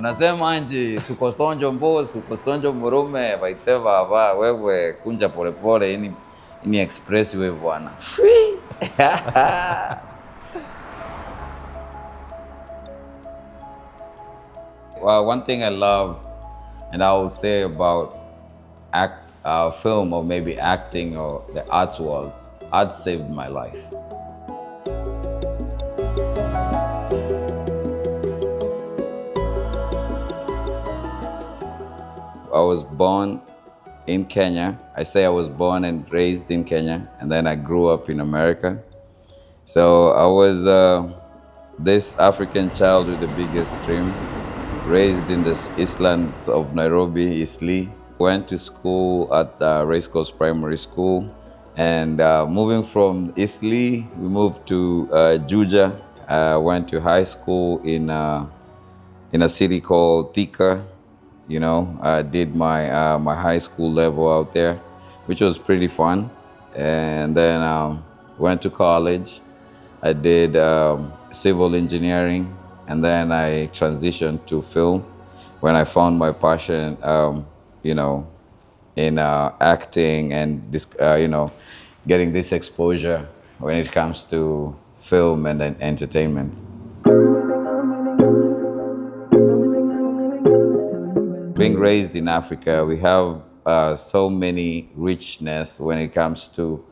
Unasema anje tuko sonjo mbosi, uko sonjo murume, baite baba, wewe kunja polepole, ini expressway bwana. Well, one thing I love, and I will say about film or maybe acting or the arts world, art saved my life. I was born in Kenya. I say I was born and raised in Kenya, and then I grew up in America. So I was this African child with the biggest dream, raised in the Eastlands of Nairobi, Eastleigh. Went to school at Racecourse Primary School, and moving from Eastleigh, we moved to Juja. Went to high school in a city called Thika. You know, I did my my high school level out there, which was pretty fun. And then went to college. I did civil engineering, and then I transitioned to film when I found my passion, you know, in acting and this, you know, getting this exposure when it comes to film and then entertainment. Being raised in Africa, we have so many richness when it comes to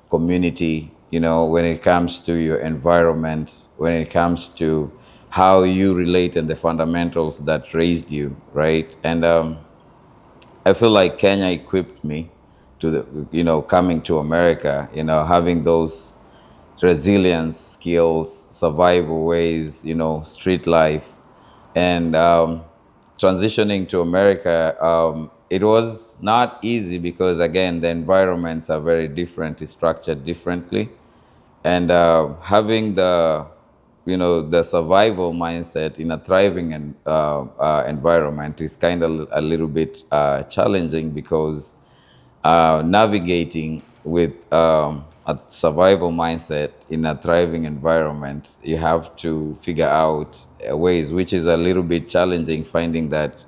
community, you know, when it comes to your environment, when it comes to how you relate and the fundamentals that raised you, right? And I feel like Kenya equipped me to the, you know, coming to America, you know, having those resilience skills, survival ways, you know, street life, and transitioning to America, it was not easy because again, the environments are very different, it's structured differently. And having the, you know, the survival mindset in a thriving environment is kind of a little bit challenging because navigating with a survival mindset in a thriving environment, you have to figure out ways, which is a little bit challenging, finding that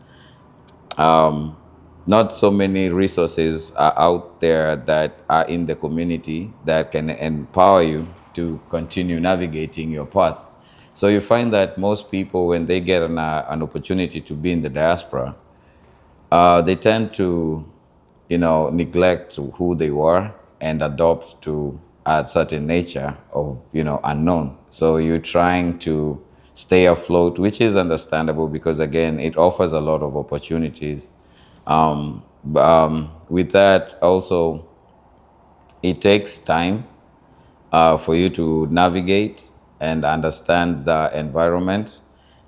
not so many resources are out there that are in the community that can empower you to continue navigating your path. So you find that most people, when they get an opportunity to be in the diaspora, they tend to, you know, neglect who they were and adopt to a certain nature of, you know, unknown. So you're trying to stay afloat, which is understandable because again, it offers a lot of opportunities. With that also, it takes time for you to navigate and understand the environment.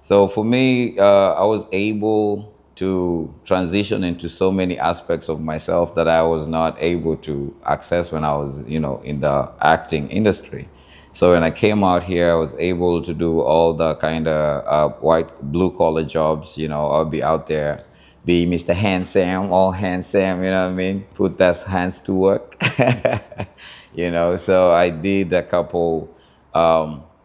So for me, I was able to transition into so many aspects of myself that I was not able to access when I was, you know, in the acting industry. So when I came out here, I was able to do all the kind of white, blue collar jobs. You know, I'll be out there, be Mr. Handsome, all handsome, you know what I mean? Put that hands to work. You know, so I did a couple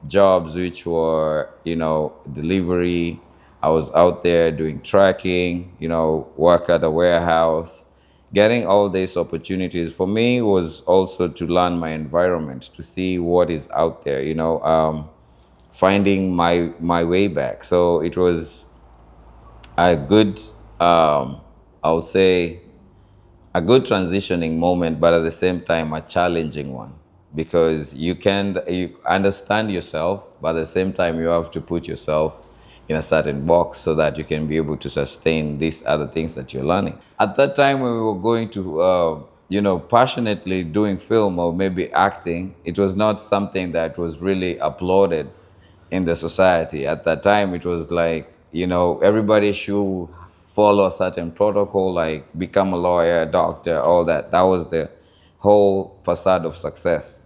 jobs which were, you know, delivery. I was out there doing tracking, you know, work at a warehouse. Getting all these opportunities for me was also to learn my environment, to see what is out there, you know, finding my way back. So it was a good, I would say, a good transitioning moment, but at the same time, a challenging one because you understand yourself, but at the same time, you have to put yourself in a certain box so that you can be able to sustain these other things that you're learning. At that time, when we were going to, you know, passionately doing film or maybe acting, it was not something that was really applauded in the society. At that time, it was like, you know, everybody should follow a certain protocol, like become a lawyer, doctor, all that. That was the whole facade of success.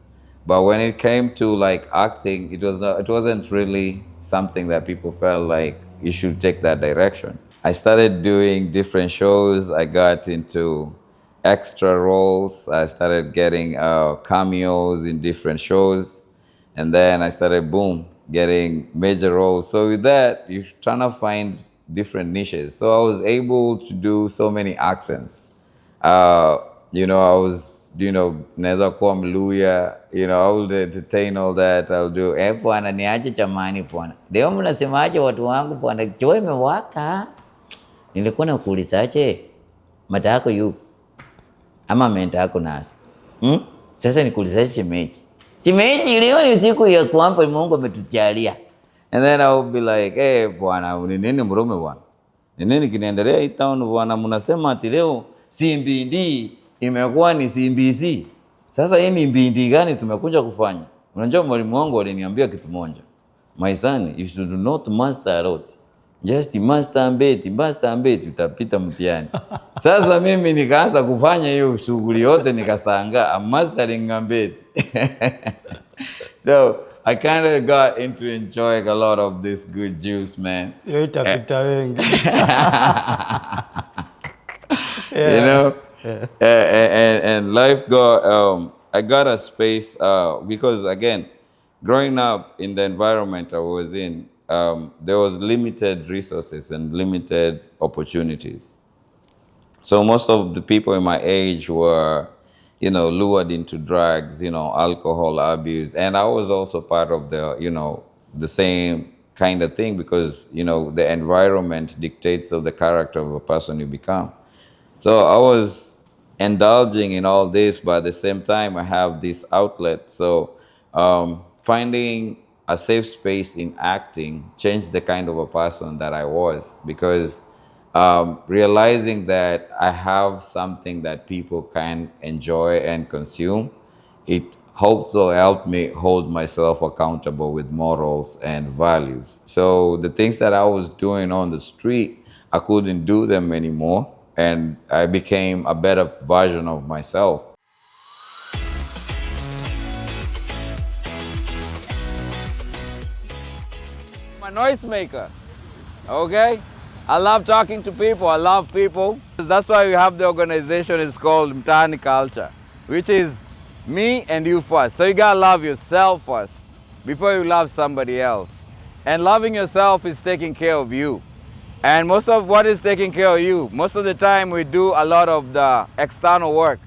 But when it came to like acting, it wasn't really something that people felt like you should take that direction. I started doing different shows. I got into extra roles. I started getting cameos in different shows. And then I started, boom, getting major roles. So with that, you're trying to find different niches. So I was able to do so many accents. You know, I was, you know, naweza kuwa Mluya, you know, I would entertain all that. I'll do, bwana niache chamani bwana. Leo mnasemaje watu wangu bwana, jua imewaka. Nilikuwa nakuulizaje, mata yako yupi? Ama menta yako nasi? Sasa nikuulizaje shemeji? Shemeji, leo ni usiku ya kwamba Mungu ametujalia. And then I would be like, hey bwana, ni nini mrume bwana? Ni nini kinaendelea hii town bwana? Mnasema ati leo Simbindi imekuwa ni CBC. Sasa hii ni mbindi gani tumekuja kufanya? Unajua mwalimu wangu aliniambia kitu moja. My son, you should not master a lot. Just master ambeti utapita mtihani. Sasa mimi nikaanza kufanya hiyo shughuli yote nikasanga I'm mastering ambeti. So I kind of got into enjoying a lot of this good juice, man. You know, and life got I got a space because again, growing up in the environment I was in, there was limited resources and limited opportunities. So most of the people in my age were, you know, lured into drugs, you know, alcohol abuse. And I was also part of the, you know, the same kind of thing because, you know, the environment dictates of the character of a person you become. So I was indulging in all this, but at the same time, I have this outlet. So finding a safe space in acting changed the kind of a person that I was because realizing that I have something that people can enjoy and consume, it also helped me hold myself accountable with morals and values. So the things that I was doing on the street, I couldn't do them anymore. And I became a better version of myself. I'm a noisemaker, okay? I love talking to people, I love people. That's why we have the organization, it's called Mtaani Culture, which is me and you first. So you gotta love yourself first before you love somebody else. And loving yourself is taking care of you. And most of what is taking care of you, most of the time we do a lot of the external work.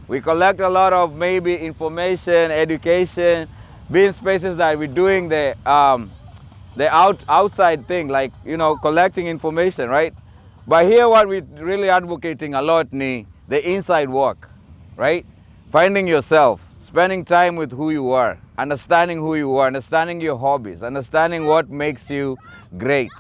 We collect a lot of maybe information, education, being spaces that we're doing the outside thing, like, you know, collecting information, right? But here what we're really advocating a lot ni the inside work, right? Finding yourself, spending time with who you are, understanding who you are, understanding your hobbies, understanding what makes you great.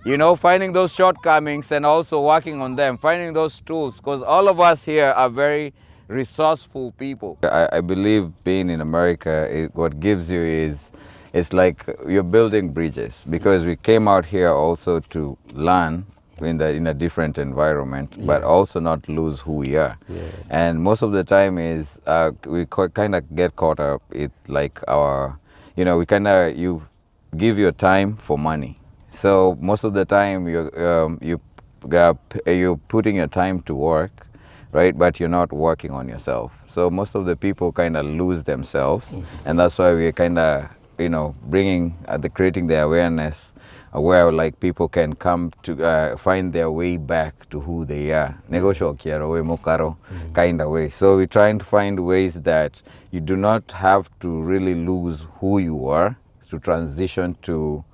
You know, finding those shortcomings and also working on them, finding those tools, because all of us here are very resourceful people. I believe being in America, what gives you is, it's like you're building bridges, because we came out here also to learn in a different environment, but also not lose who we are. And most of the time is we kind of get caught up. It like our, you know, you give your time for money. So most of the time you're putting your time to work, right? But you're not working on yourself. So most of the people kind of lose themselves, and that's why we're kind of, you know, creating the awareness where like people can come to find their way back to who they are. Kind of way. So we're trying to find ways that you do not have to really lose who you are to transition to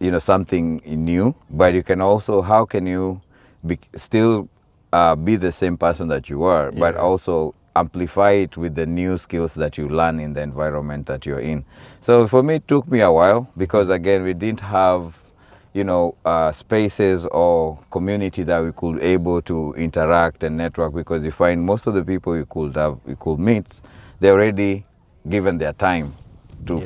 you know, something new, but you can also, how can you still be the same person that you are, but also amplify it with the new skills that you learn in the environment that you're in. So for me, it took me a while because again, we didn't have, you know, spaces or community that we could able to interact and network, because you find most of the people you could meet, they're already given their time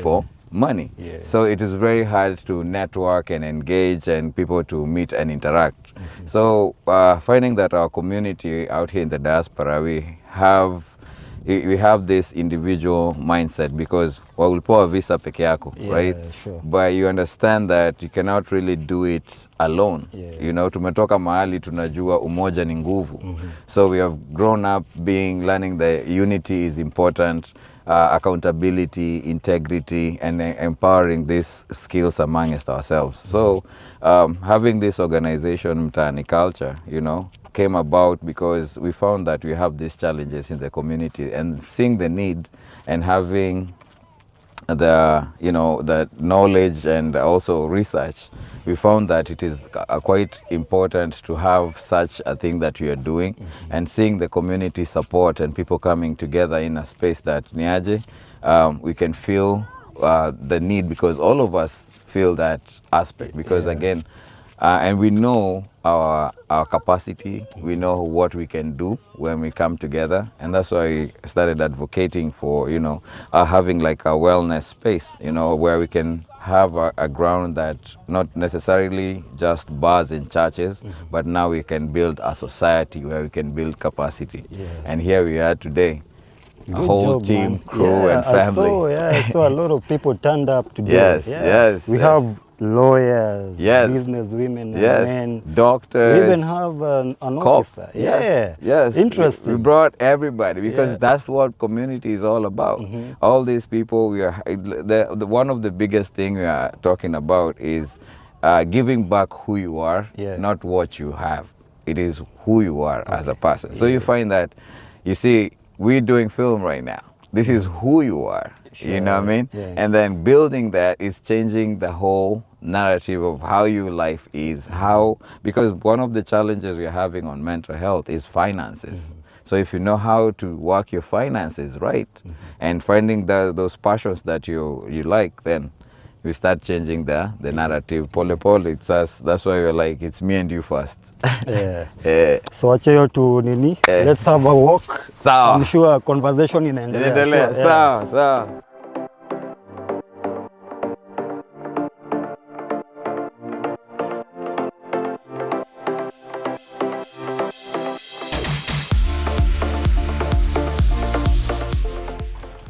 for money. So it is very hard to network and engage and people to meet and interact. So finding that our community out here in the diaspora, we have this individual mindset, because ulipewa visa peke yako, right? Sure. But you understand that you cannot really do it alone. You know, tumetoka mahali tunajua umoja ni nguvu. So we have grown up learning that unity is important. accountability, integrity, and empowering these skills amongst ourselves. So having this organization, Mtaani Culture, came about because we found that we have these challenges in the community, and seeing the need and having the knowledge and also research, we found that it is quite important to have such a thing that you are doing, and seeing the community support and people coming together in a space that niaje, we can feel the need, because all of us feel that aspect, because again, and we know our capacity, we know what we can do when we come together, and that's why we started advocating for having like a wellness space, where we can have a ground that not necessarily just bars in churches, but now we can build a society where we can build capacity. And here we are today. A whole team, man. Crew, and family. I saw a lot of people turned up today. Yes. We have lawyers, business women, and men. Doctors. We even have an officer. Yes. Interesting. We brought everybody, because that's what community is all about. All these people, one of the biggest things we are talking about is giving back who you are, not what you have. It is who you are as a person. So you find that, you see, we're doing film right now. This is who you are, you know what I mean? And then building that is changing the whole narrative of how your life is, because one of the challenges we're having on mental health is finances. So if you know how to work your finances right, and finding those passions that you like, then we start changing the narrative. Pole, it's us. That's why we're like, it's me and you first. So acha to nini, let's have a walk. Sawa. I'm sure conversation inaendelea. Sawa.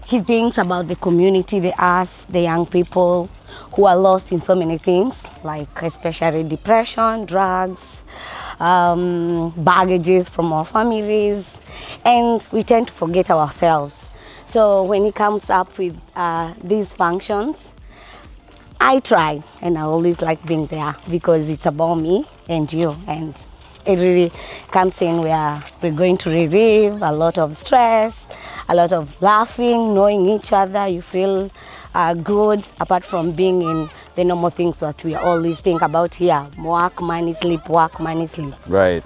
He thinks about the community, the us, the young people who are lost in so many things, like especially depression, drugs, baggages from our families, and we tend to forget ourselves. So when he comes up with these functions, I try, and I always like being there, because it's about me and you, and it really comes in where we're going to relieve a lot of stress, a lot of laughing, knowing each other. You feel good, apart from being in the normal things that we always think about here: work, money, sleep, work, money, sleep. Right.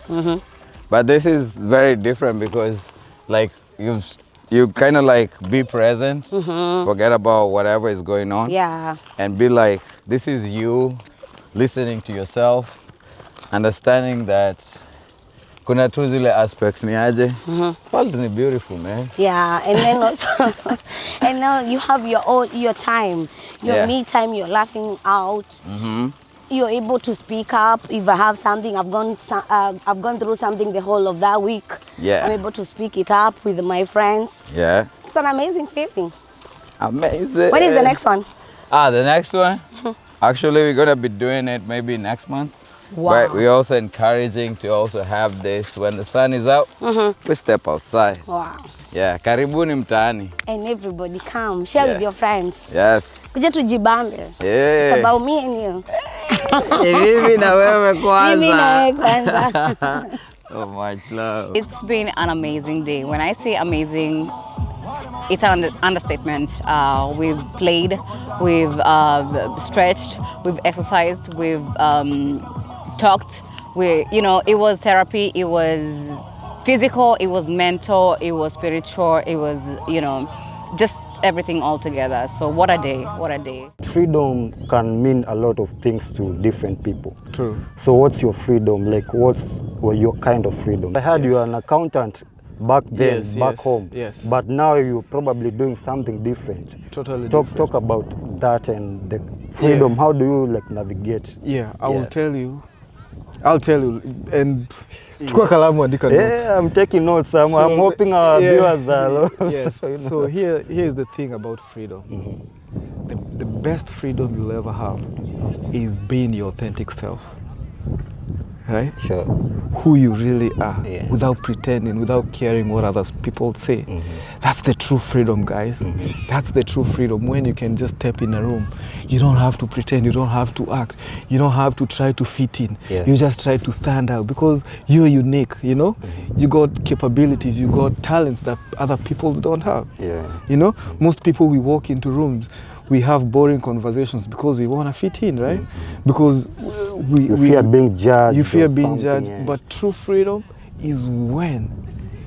But this is very different, because like you kind of like be present, forget about whatever is going on, and be like, this is you listening to yourself, understanding that kuna tu zile aspects ni aje. World is beautiful, man. And then also, and now you have your time, your me time. You're laughing out. You're able to speak up. If I have something, I've gone through something the whole of that week. I'm able to speak it up with my friends. It's an amazing feeling. Amazing. When is the next one? The next one? Actually, we're gonna be doing it maybe next month. But we're also encouraging to also have this when the sun is out. We step outside. Karibuni Mtaani. And everybody come, share with your friends. Kuja tujibambe. It's about me and you. Mimi na wewe kwanza. So much love. It's been an amazing day. When I say amazing, it's an understatement. We've played, we've stretched, we've exercised, we've talked. It was therapy, it was physical, it was mental, it was spiritual, it was, just everything all together. So what a day. Freedom can mean a lot of things to different people. True. So what's your freedom? Like what's your kind of freedom? I heard you're an accountant back then, back home. But now you're probably doing something different. Totally different. Talk about that and the freedom. How do you navigate? I will tell you. I'll tell you, and chukua kalamu andika notes. I'm taking notes. I'm hoping our viewers are. So here's the thing about freedom. The best freedom you'll ever have is being your authentic self. right? Sure. Who you really are, Yeah. without pretending, without caring what others people say. That's the true freedom, guys. That's the true freedom, when you can just step in a room. You don't have to pretend, you don't have to act, you don't have to try to fit in. Yeah. You just try to stand out because you're unique, you know? You got capabilities, you got talents that other people don't have. Yeah. You know, most people, we walk into rooms, we have boring conversations because we want to fit in, right? Because You fear being judged. you fear or being something, judged, yeah. but true freedom is when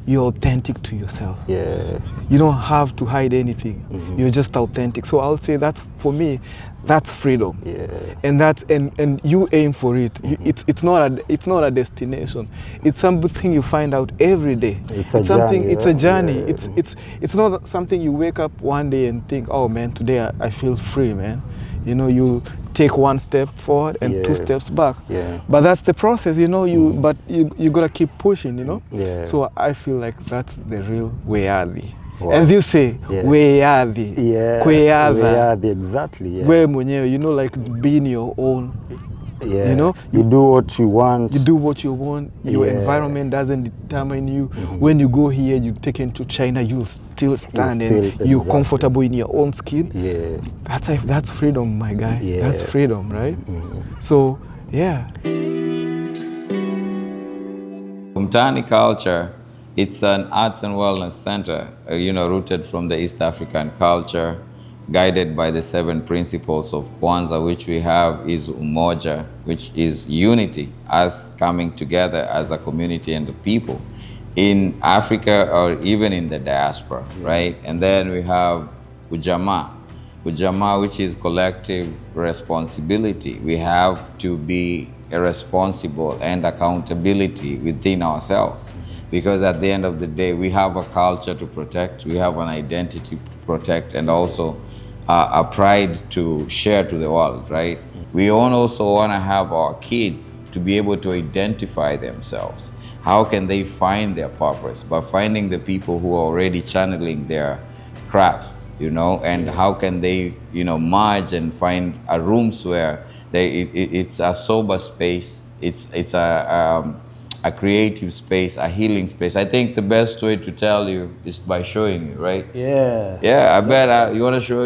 you're authentic to yourself. Yeah. You don't have to hide anything. You're just authentic. So I'll say that's, for me, that's freedom. Yeah. And that's and you aim for it. It's not a destination. It's something you find out every day. It's a something. journey, It's a right? journey. Yeah. It's not something you wake up one day and think, oh man, today I feel free, man. You know, you'll take one step forward and Yeah. 2 steps back. Yeah. But that's the process, you know. But you gotta keep pushing, you know. Yeah. So I feel like that's the real Wiyathi. Wow. As you say, Yeah. Wiyathi. Yeah. Kweyaza. Exactly. Yeah. Wewe mwenyewe, you know, like being your own. Yeah. You know, you do what you want. You do what you want. Your Yeah. environment doesn't determine you. When you go here, you take into China, you still stand and you're exactly. comfortable in your own skin. Yeah. That's freedom, my guy. Yeah. That's freedom, right? So, yeah. Mtaani Culture, it's an arts and wellness center, rooted from the East African culture, guided by the 7 principles of Kwanzaa, which we have is umoja, which is unity, us coming together as a community and the people in Africa or even in the diaspora, right? And then we have ujamaa, which is collective responsibility. We have to be responsible and accountability within ourselves, because at the end of the day, we have a culture to protect, we have an identity to protect, and also a pride to share to the world, right? We also want to have our kids to be able to identify themselves. How can they find their purpose? By finding the people who are already channeling their crafts, and how can they, merge and find a rooms where it's a sober space, it's a creative space, a healing space. I think the best way to tell you is by showing you, right? Yeah. Yeah, I bet you want to show,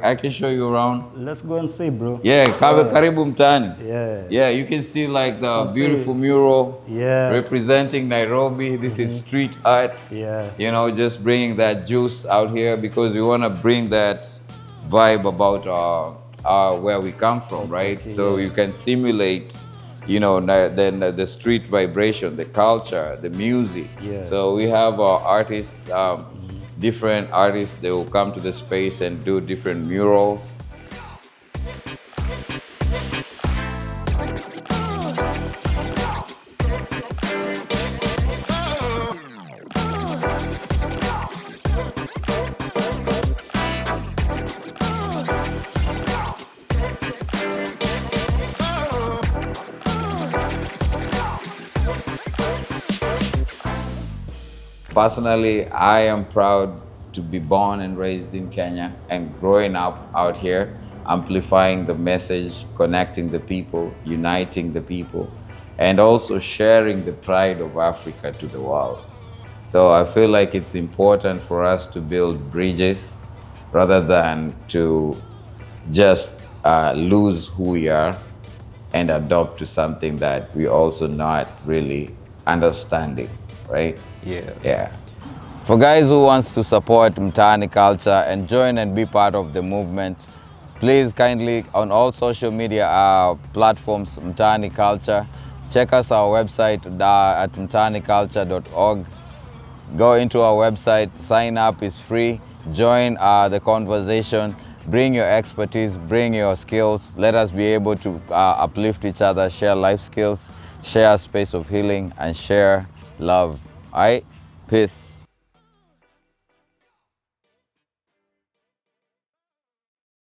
I can show you around. Let's go and see, bro. Yeah, karibu mtaani. Yeah. Yeah, you can see like the beautiful mural representing Nairobi. This is street art. Yeah. Just bringing that juice out here because we want to bring that vibe about where we come from, right? Okay, so you can simulate then the street vibration, the culture, the music. Yeah. So we have artists, different artists, they will come to the space and do different murals. Personally, I am proud to be born and raised in Kenya and growing up out here, amplifying the message, connecting the people, uniting the people, and also sharing the pride of Africa to the world. So I feel like it's important for us to build bridges rather than to just lose who we are and adopt to something that we also not really understanding. Right? Yeah. For guys who wants to support Mtaani Culture and join and be part of the movement, please kindly on all social media platforms, Mtaani Culture. Check us our website at mtaaniculture.org. Go into our website, sign up, is free. Join the conversation. Bring your expertise, bring your skills. Let us be able to uplift each other, share life skills, share a space of healing, and share love. All right? Peace.